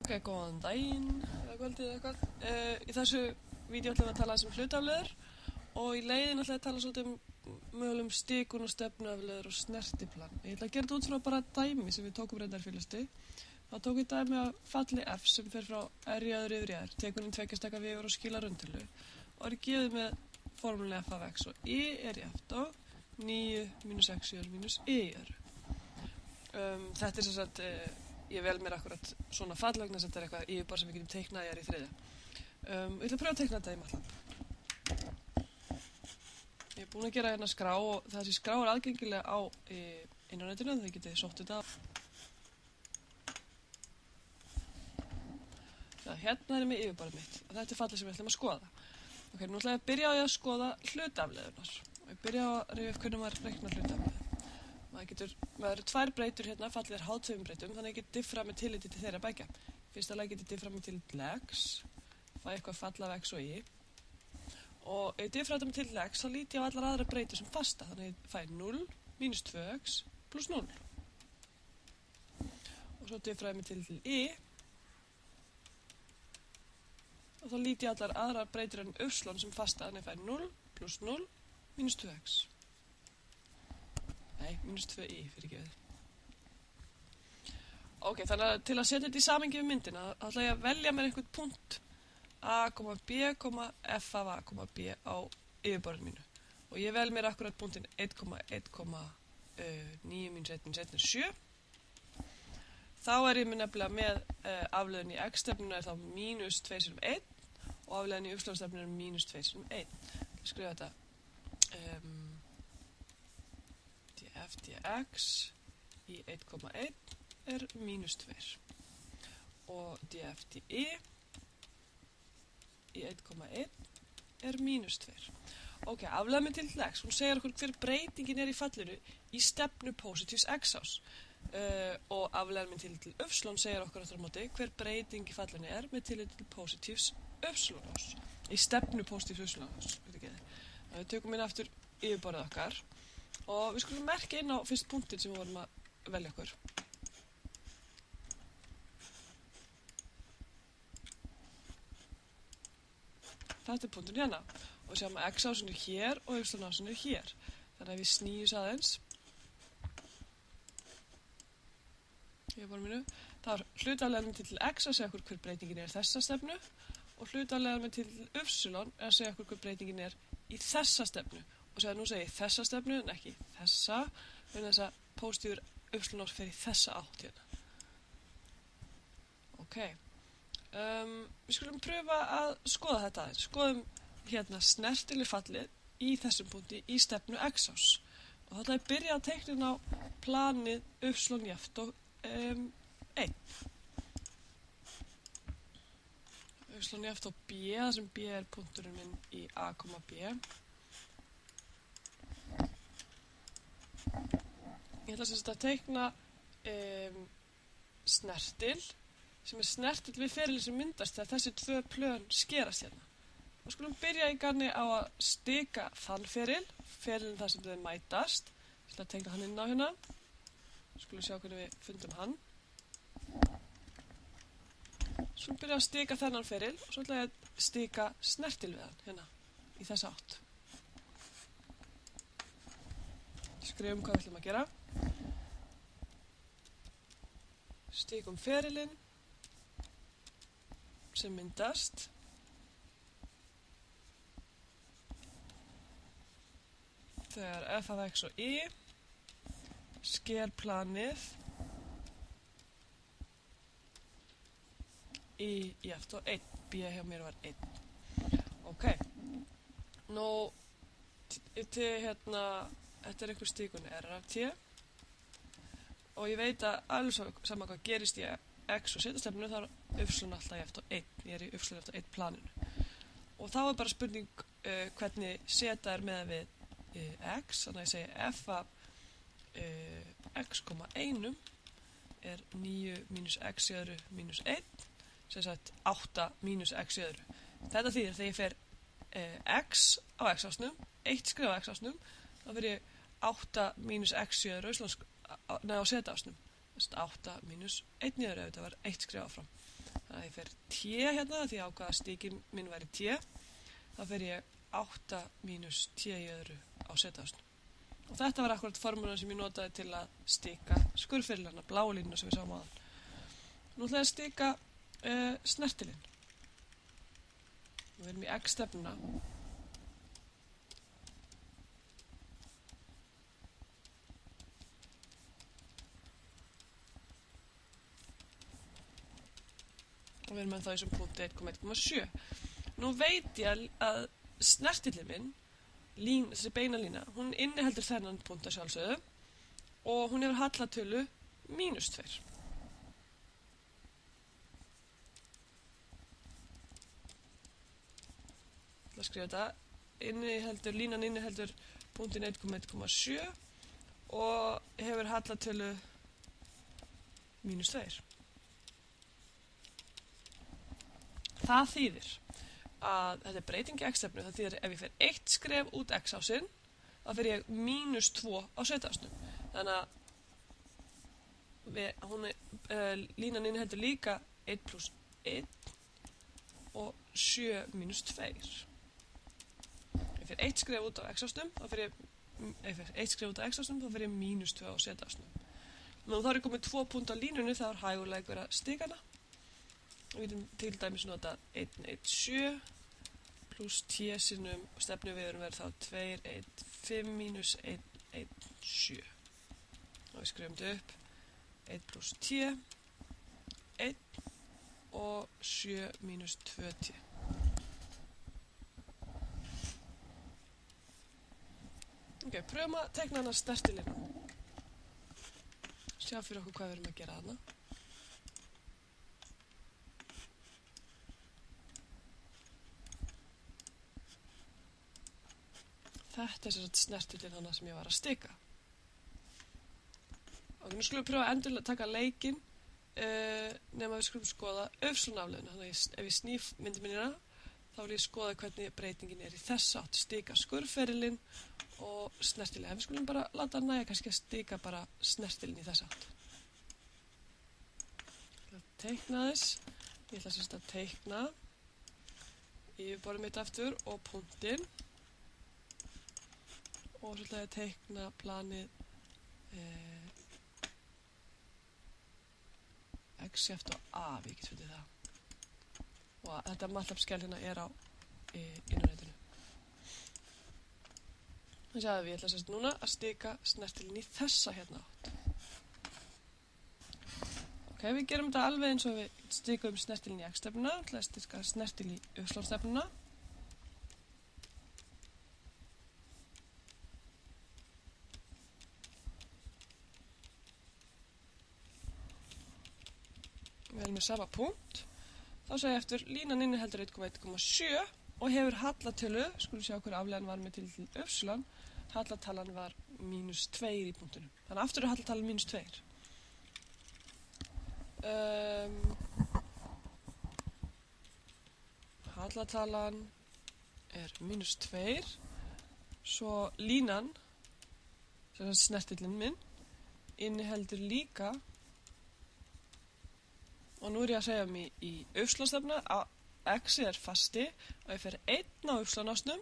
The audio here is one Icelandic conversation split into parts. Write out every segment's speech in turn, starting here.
Ok, góðan daginn, eða kvöldið eða eitthvað. Í þessu vídeo ætlum við að tala um hlutafleður og í leiðin ætlum við að tala svolítið mögulegum stikun og stefnuafleður og snertiplan. Ég ætla að gera þetta út frá bara dæmi sem við tókum reyndar fylgjusti. Þá tók ég dæmi af falli F sem fer frá r jaður yfir í r, tekur tveggja vegur og skilar rauntölu og er gefið með formúlu f af x og y er jafnt á 9 minus x minus y jöðru. Þetta er sem sagt, ég vel mér akkurat svona fallagna sem þetta er eitthvað yfirbar sem við getum teiknað í þriðja. Ég ætla að pröfa að teikna þetta í MATLAB. Ég er búin að gera hérna skrá og þessi skrá er aðgengilega á internetinu, þannig að þið getið sótt þetta. Hérna er með yfirbarið mitt og þetta er fallið sem við ætlum að skoða. Ok, nú ætla ég að byrja á að skoða hlutafleðurnar. Og ég byrja á að rifja upp hvernig maður reiknar hlutafleður. Maður eru tvær breytur hérna, fallið er háð tveimur breytum, þannig að ég get diffrað með tilliti til þeirra bækja. Fyrsta lagi get ég diffrað með tilliti til x, fæ eitthvað fall af x og y. Og ef ég diffrað þetta með tilliti til x, þá lít ég á allar aðra breytur sem fasta, þannig að ég fæ 0 minus 2x plus 0. Og svo diffrað ég með tilliti til y. Og þá lít ég allar aðra breytur en y sem fasta, þannig að ég fæ 0 plus 0 minus 2x. Nei, minus 2i fyrir gefið. Ok, þannig að til að setja þetta í samhengi við myndina, þá ætla ég að velja mér einhvern punkt a, b, f af a, b á yfirborðinu mínu. Og ég vel mér akkurat punktin 1,9 minus 1 minus 1 er 7. Þá er ég nefnilega með afleiðin í x-stefnuna er þá minus 2 sinum 1 og afleiðin í y-stefnuna er minus 2 sinum 1. Ég skrifa þetta f dx í 1,1 er minus 2 og df dy í 1,1 er minus 2. Ok, afleiðin með tilliti til x, hún segir okkur hver breytingin er í fallinu í stefnu positífs x-ás og afleiðin með tilliti til y segir okkur aftur á móti hver breyting í fallinu er með tilliti til positífs y-ás í stefnu positífs y-ás. Við tökum inn aftur yfirborðið okkar og við skulum merkja inn á fyrst punktin sem við vorum að velja okkur. Þetta er punktin hérna og sjáum að x-ásin er hér og y-ásin er hér. Þannig að við snýjum aðeins. Það er hlutafleðurinn til x að segja okkur hver breytingin er í þessa stefnu og hlutafleðurinn til y að segja okkur hver breytingin er í þessa stefnu. Og nú segi ég þessa stefnu en ekki þessa, vegna þess að pósitífur y-ás fer í þessa átt hérna. Ok, við skulum pröfa að skoða þetta aðeins. Skoðum hérna snertileg fallið í þessum punkti í stefnu x-ás. Og þá ætla ég að byrja að teikna á planið y jafnt og 1. Y jafnt og b, þar sem b er punkturinn minn í a, b. Ég ætla sem sagt að teikna snertil sem er snertil við feril sem myndast þegar þessi tvö plön skerast hérna. Þá skulum byrja í ganni á að stika þann ferilin þar sem þau mætast. Ég ætla að teikna hann inn á hérna. Skulum sjá hvernig við fundum hann. Skulum byrja að stika þennan feril og svo ætla ég að stika snertil við hann hérna í þessa átt. Skrifum hvað við ætlum að gera. Stikum ferilinn sem myndast. Þegar f af x og y sker planið y jafnt og 1. B hjá mér var 1. Ok. Nú til hérna þetta er einhver stikun r af t og ég veit að alveg saman hvað gerist í x og setjastefnu þá er y alltaf jafnt á 1. Ég er í y jafnt á 1 planinu. Og þá er bara spurning hvernig seta er með við x, þannig að ég segi f af x, 1 er 9 minus x jöðru minus 1, sem sagt 8 minus x jöðru. Þetta þýðir þegar ég fer x á x-ásnum, 1 skrif á x-ásnum, þá fer ég 8 minus x jöðru á z-ásnum. 8 minus 1 jöðru ef þetta var 1 skrif áfram. Þannig að ég fer T hérna, því að ákvaða stíkin minn væri T. Þá fer ég 8 mínus T í öðru á setásnum. Og þetta var akkurat formúlan sem ég notaði til að stíka skurðferilana, bláu línuna sem við sáum áðan. Nú ætla ég að stíka snertilinn. Við erum í X-stefnuna. Og við erum með það í þessum punkti 1,1,7. Nú veit ég að snertillinn minn, þessi beina lína, hún inniheldur þennan punkt að sjálfsögðu og hún hefur hallatölu -2. Það skrifa þetta, línan inniheldur punktin 1,1,7 og hefur hallatölu -2. Það þýðir að þetta er breyting í X-stefnu, það þýðir ef ég fer 1 skref út X-ásinn, þá fer ég -2 á Z-ásnum. Þannig að línan inniheldur líka 1 + 1 og 7 - 2. Ef ég fer 1 skref út á X-ásnum, þá fer ég -2 á Z-ásnum. Nú þá er ég komið 2 punkt á línunni, þá er hæguleikur að stíka hana. Við getum til dæmis nota 1,1,7 pluss T sinnum stefnuviðurinn verður þá 2,1,5 mínus 1,1,7. Og við skrifum þetta upp 1 pluss T 1 og 7 mínus 2T. Ok, pröfum að teikna hana snertilínu. Sjá fyrir okkur hvað við erum að gera hana. Þetta er svona snertilinn hana sem ég var að stika. Og nú skulum við pröfa að endurlega taka leikinn nema við skulum skoða öfslunafleiðina. Þannig að ef ég snýf myndinina þá vil ég skoða hvernig breytingin er í þess átt. Stika skurðferilinn og snertilinn. En við skulum bara láta næja kannski að stika bara snertilinn í þess átt. Ég ætla að teikna þess. Ég ætla sérst að teikna yfirborðið mitt aftur og punktinn. Og svo ætla ég að teikna planið X-jaft og A, við getum fundið það. Og þetta MATLAB-skjal hérna er á innanréttinu. Þannig að ég ætla sérst núna að stika snertilinn í þessa hérna átt. Ok, við gerum þetta alveg eins og við stikum snertilinn í X-stefnuna, ég ætla að stika snertilinn í Y-stefnuna. Við erum með sama punkt. Þá segja ég eftir línan inniheldur 1,1,7 og hefur hallatölu, skulum sjá hver afleiðan var með til öfslan, hallatalan var -2 í punktunum. Þannig aftur er hallatalan -2. Hallatalan er -2, svo línan, sem er snertillinn minn, inniheldur líka. Og nú er ég að segja mér í uppslánstefna að X er fasti og ég fer 1 á uppslánásnum,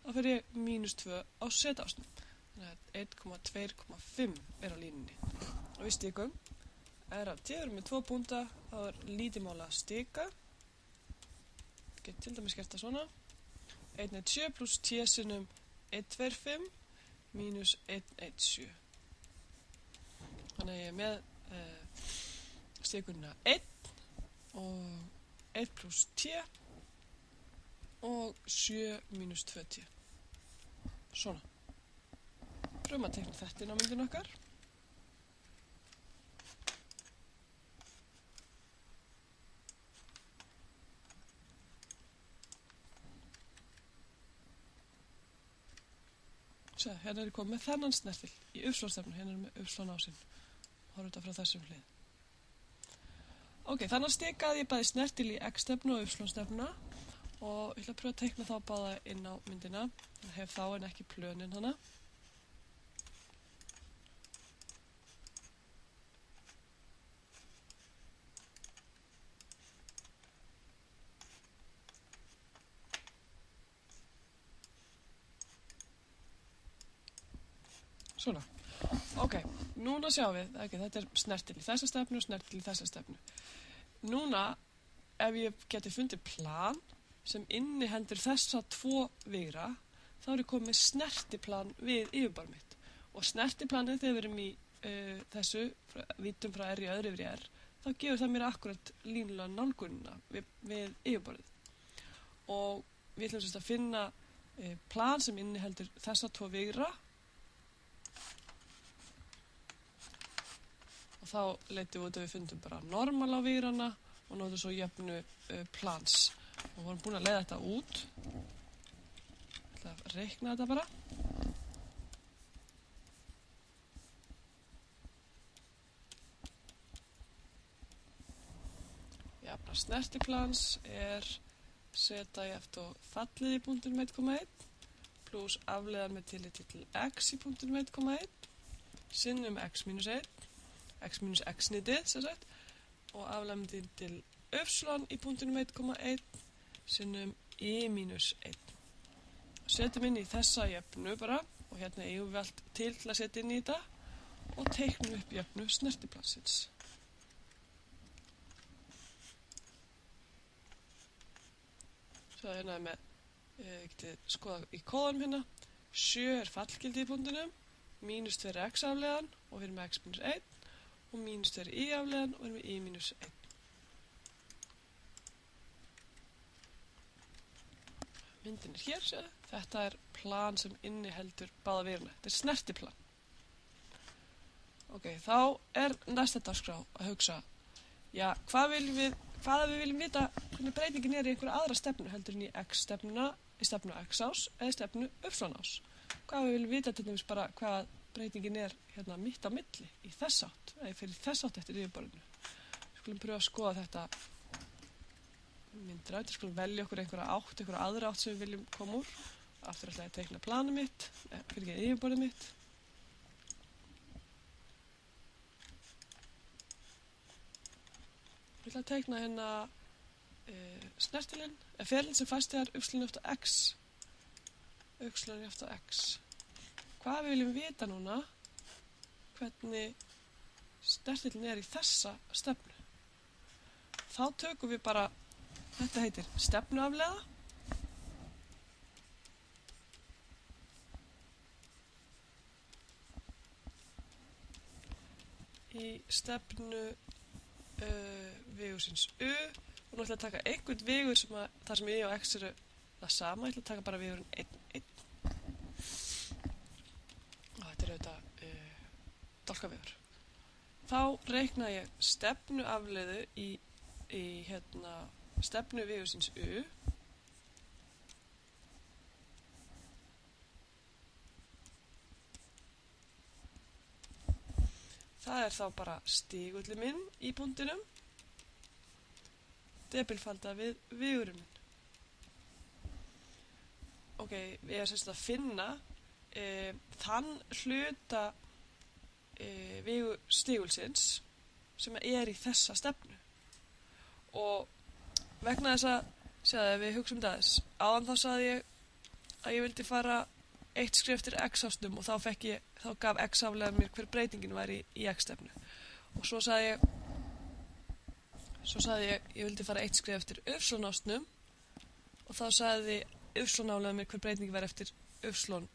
þá fer ég -2 á Z-ásnum. Þannig að 1,2,5 er á línunni. Og við stikum. Er af T með 2 púnta, þá er lítið mál að stika. Get til dæmis gert það svona. 1,1,7 pluss T sinnum 1,2,5 mínus 1,1,7. Þannig að ég er með stikunina 1 og 1 pluss T og 7 mínus 2T. Svona. Pröfum að teikna þetta inn á myndinu okkar. Svo, hérna er ég komið með þennan snertil í uppslánstefnu, hérna er með uppslánásinn. Horfum þetta frá þessum hlið. Ok, þannig stikaði ég bæði snertil í X-stefnu og uppslánstefnuna og ég ætla að pröfa að teikna þá báða inn á myndina. Ég hef þá en ekki plönin hana. Svona. Ok, núna sjáum við, þetta snertil í þessa stefnu og snertil í þessa stefnu. Núna, ef ég geti fundið plan sem inniheldur þessa 2 vigra, þá ég komið með snertiplan við yfirborð mitt. Og snertiplanið þegar við erum í þessu, vítum frá R í öðru yfir í R, þá gefur það mér akkurat línulega nálgunina við yfirborðið. Og við ætlum sérst að finna plan sem inniheldur þessa 2 vigra. Og þá leitum við út að við fundum bara normal á vigrana og notum svo jöfnu plans. Og við vorum búin að leiða þetta út. Ég ætla að reikna þetta bara. Jafna snertiplans ZF og fallið í punktinum 1,1 pluss afleiðan með tilliti til x í punktinum 1,1 sinnum x minus 1, x minus x nýtið, sem sagt, og afleiðan með tilliti til y í punktinum 1,1 sinnum y minus 1. Setjum inn í þessa jöfnu bara, og hérna eigum við allt til að setja inn í þetta, og teiknum upp jöfnu snertiplansins. Svo hérna með, ég geti skoða í kóðanum hérna, 7 fallgildi í punktinum, mínus 2 x afleiðan og við erum með x minus 1 og mínus 2 y afleiðan og við erum með y minus 1. Myndin hér, séðu. Þetta plan sem inniheldur báða vigrana. Þetta snertiplan. Ok, þá næsta dagskrá að hugsa, já, hvað við viljum vita hvernig breytingin í einhverja aðra stefnu heldur en í x-stefnuna, í stefnu x-ás eða stefnu y-ás. Hvað við viljum vita til dæmis bara hvað breytingin hérna mitt á milli í þess átt, eða fyrir þess átt eftir yfirborðinu. Við skulum pröfa að skoða þetta myndrætt, við skulum velja okkur einhverja aðra átt sem við viljum koma úr. Aftur ætla ég að teikna planið mitt, fyrir ekki yfirborðið mitt. Ég ætla að teikna hérna snertilinn, ferlinn sem fæst þegar y oft á x. Y oft á x. Hvað við viljum vita núna, hvernig snertilinn í þessa stefnu. Þá tökum við bara, þetta heitir stefnuafleiða. Í stefnu vigursins U og nú ætla ég að taka einhvern vigur þar sem y og x eru það sama, ég ætla að taka bara vigurinn 1, 1 og þetta auðvitað dálkavegur. Þá reikna ég stefnuafleiðu í hérna stefnu vigursins U það þá bara stígulli minn í punktinum debilfalda við vigurinn minn. Ok, ég semst að finna þann hluta stígulsins sem í þessa stefnu. Og vegna þess að, sjáðu, ef við hugsaum það þess, áðan þá sagði ég að ég vildi fara eitt skref eftir x-ásnum og þá gaf x afleiðan mér hver breytingin væri í x-stefnu. Og svo sagði ég vildi fara eitt skref eftir y-ásnum og þá sagði y-afleiðan mér hver breytingin væri eftir y-ásnum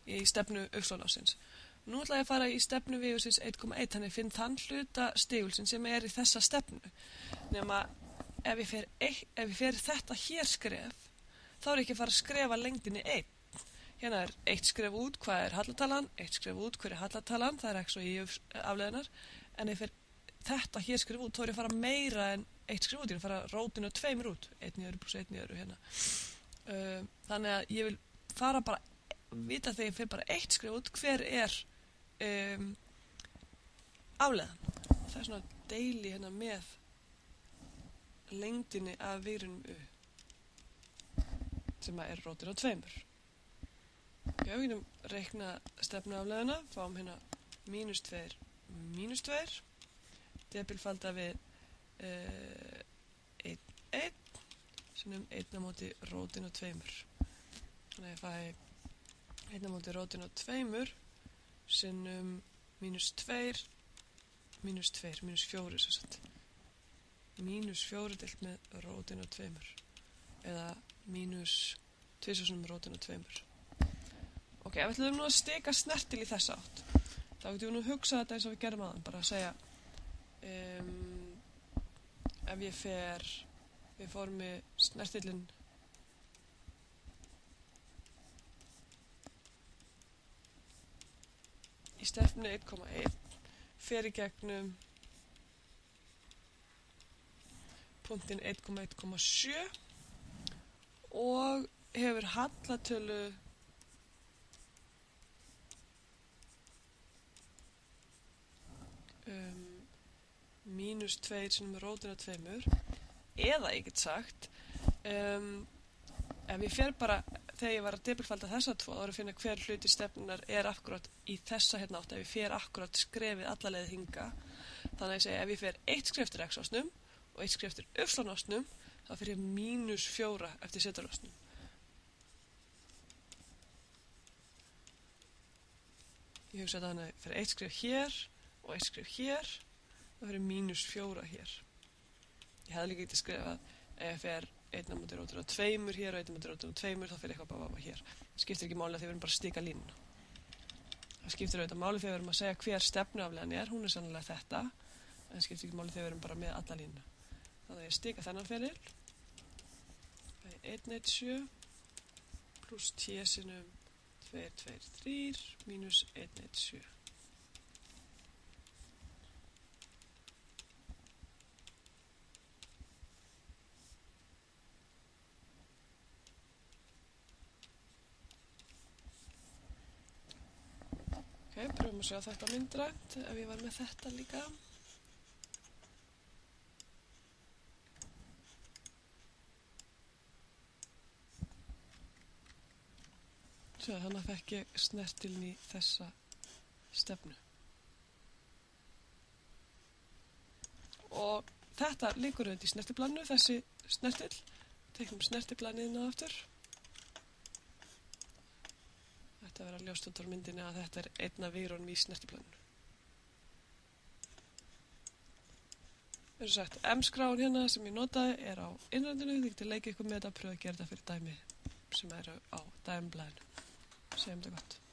í stefnu y-ásins. Nú ætla ég að fara í stefnu vigursins 1,1, þannig finn þann hluta stígulsins sem í þessa stefnu. Nema ef ég fer þetta hér skref, þá ekki að fara að skrefa lengdinni 1. Hérna eitt skref út, hvað hallatalan, eitt skref út, hver hallatalan, það x og y afleiðinar, en ef ég fer þetta hér skref út, þá ég að fara meira en eitt skref út, ég að fara rótinu 2 út, 1 í öðru pluss 1 í öðru hérna. Þannig að ég vil fara bara, vita þegar ég fer bara eitt skref út, hver afleiðan. Það svona deili hérna með lengdinni af vigrunum U, sem rótinu 2. Já, við getum reikna stefnuafleiðuna, fáum hérna mínus 2, debilfalda við 1, 1, sem 1 á móti rótinu 2. Þannig að ég fæ 1 á móti rótinu 2 sinnum -2, -4 sem sagt. -4 deilt með rótin af 2 eða -2 sinnum rótin af 2. Ok, ef við ætlum nú að stika snertil í þessa átt, þá getum við nú hugsað þetta eins og við gerum aðan, bara að segja ef ég við formi snertillinn í stefnu 1,1 fer í gegnum punktinn 1,1,7 og hefur hallatölu -2 sinnum rótin af 2, eða ég get sagt ef ég fer bara þegar ég var að debilfalda þessa 2 þá er að finna hver hluti stefnunar akkurat í þessa hérna átt, ef ég fer akkurat skrefið alla leið hinga, þannig að ég segi ef ég fer 1 skref eftir x-ásnum og 1 skref eftir y-ásnum þá fer ég -4 eftir z-ásnum. Ég hugsa þetta þannig að fyrir 1 skref hér og 1 skref hér þá fer ég -4 hér. Ég hefði líka getið skrifað ef ég fer 1 á móti rótin af 2 hér og 1 á móti rótin af 2 þá fer eitthvað bara hér. Það skiptir ekki máli að þið verðum bara að stika línuna. Það skiptir auðvitað máli þegar við verðum að segja hver stefnuafleiðan hún sannlega þetta, en það skiptir ekki máli þegar við verðum bara með alla línuna. Þannig að ég stika þennan feril 1, 1, 7 pluss t sinnum 2, 2, 3 mínus 1, 1, 7. Ok, pröfum að sjá þetta myndrænt ef ég var með þetta líka. Svo þannig að fekk ég snertilin í þessa stefnu. Og þetta liggur auðvitað í snertiplaninu, þessi snertil. Teiknum snertiplaniðna aftur. Þetta verður að ljóst út á myndinni að þetta er einn af vírónum í snertiplaninu. Eins og sagt, M-skráin hérna sem ég notaði á innröndinu. Þið getið leikið ykkur með þetta og pröfa að gera þetta fyrir dæmi sem eru á dæmiblaðinu. Segjum þetta gott.